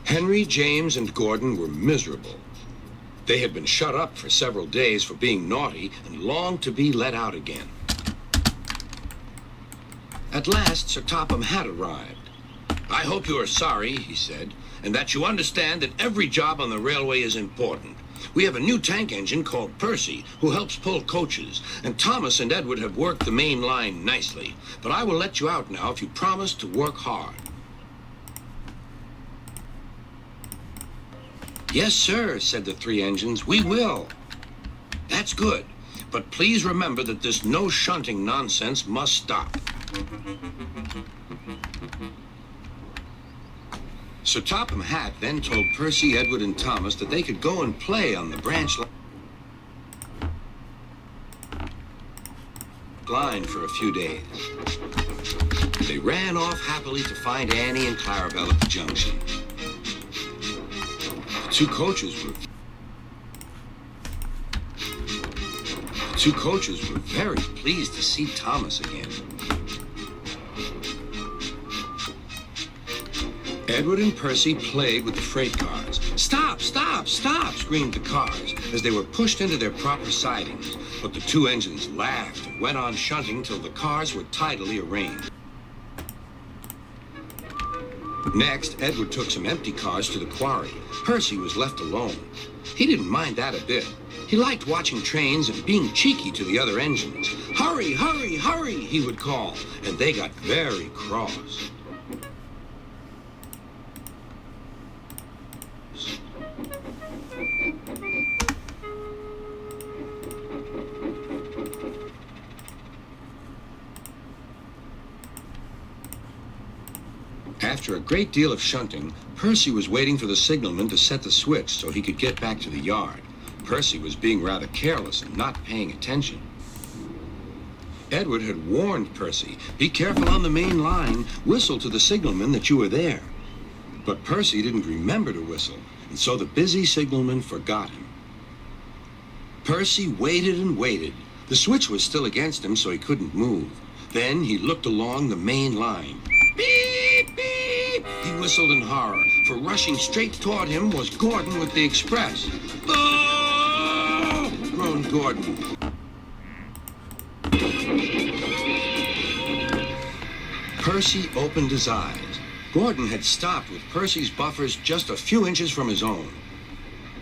Henry, James, and Gordon were miserable. They had been shut up for several days for being naughty and longed to be let out again. At last, Sir Topham had arrived. "I hope you are sorry," he said, "and that you understand that every job on the railway is important. We have a new tank engine called Percy, who helps pull coaches, and Thomas and Edward have worked the main line nicely. But I will let you out now if you promise to work hard." "Yes, sir," said the three engines. "We will." "That's good. But please remember that this no shunting nonsense must stop." Sir Topham Hatt then told Percy, Edward, and Thomas that they could go and play on the branch line for a few days. They ran off happily to find Annie and Clarabelle at the junction. The two coaches were very pleased to see Thomas again. Edward and Percy played with the freight cars. "Stop, stop, stop," screamed the cars as they were pushed into their proper sidings. But the two engines laughed and went on shunting till the cars were tidily arranged. Next, Edward took some empty cars to the quarry. Percy was left alone. He didn't mind that a bit. He liked watching trains and being cheeky to the other engines. "Hurry, hurry, hurry," he would call, and they got very cross. After a great deal of shunting, Percy was waiting for the signalman to set the switch so he could get back to the yard. Percy was being rather careless and not paying attention. Edward had warned Percy, "Be careful on the main line. Whistle to the signalman that you are there." But Percy didn't remember to whistle, and so the busy signalman forgot him. Percy waited and waited. The switch was still against him, so he couldn't move. Then he looked along the main line. "Beep, beep!" He whistled in horror, for rushing straight toward him was Gordon with the express. "Oh!" groaned Gordon. Percy opened his eyes. Gordon had stopped with Percy's buffers just a few inches from his own.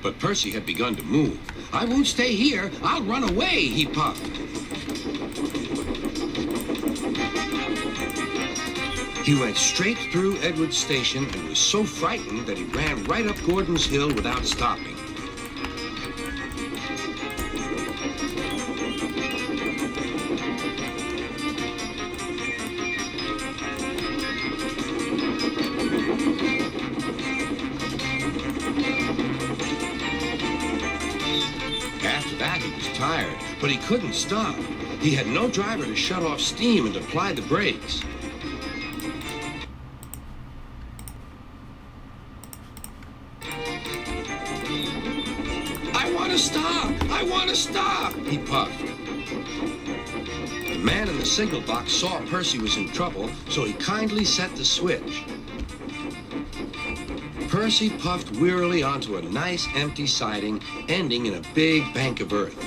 But Percy had begun to move. "I won't stay here. I'll run away," he puffed. He went straight through Edward's station and was so frightened that he ran right up Gordon's hill without stopping. After that, he was tired, but he couldn't stop. He had no driver to shut off steam and apply the brakes. "I want to stop," he puffed. The man in the signal box saw Percy was in trouble, so he kindly set the switch. Percy puffed wearily onto a nice empty siding, ending in a big bank of earth.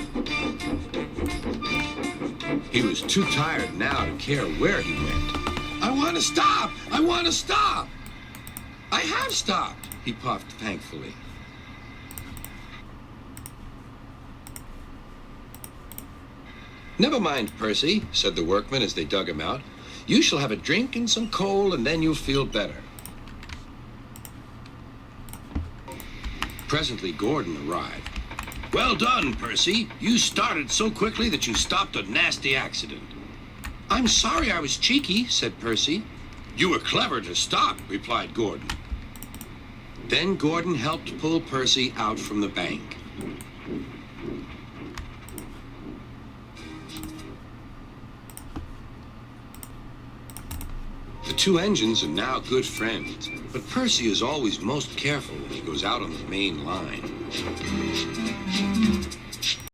He was too tired now to care where he went. "I want to stop! I want to stop!" "I have stopped," he puffed thankfully. "Never mind, Percy," said the workman as they dug him out. "You shall have a drink and some coal, and then you'll feel better." Presently, Gordon arrived. "Well done, Percy. You started so quickly that you stopped a nasty accident." "I'm sorry I was cheeky," said Percy. "You were clever to stop," replied Gordon. Then Gordon helped pull Percy out from the bank. The two engines are now good friends, but Percy is always most careful when he goes out on the main line.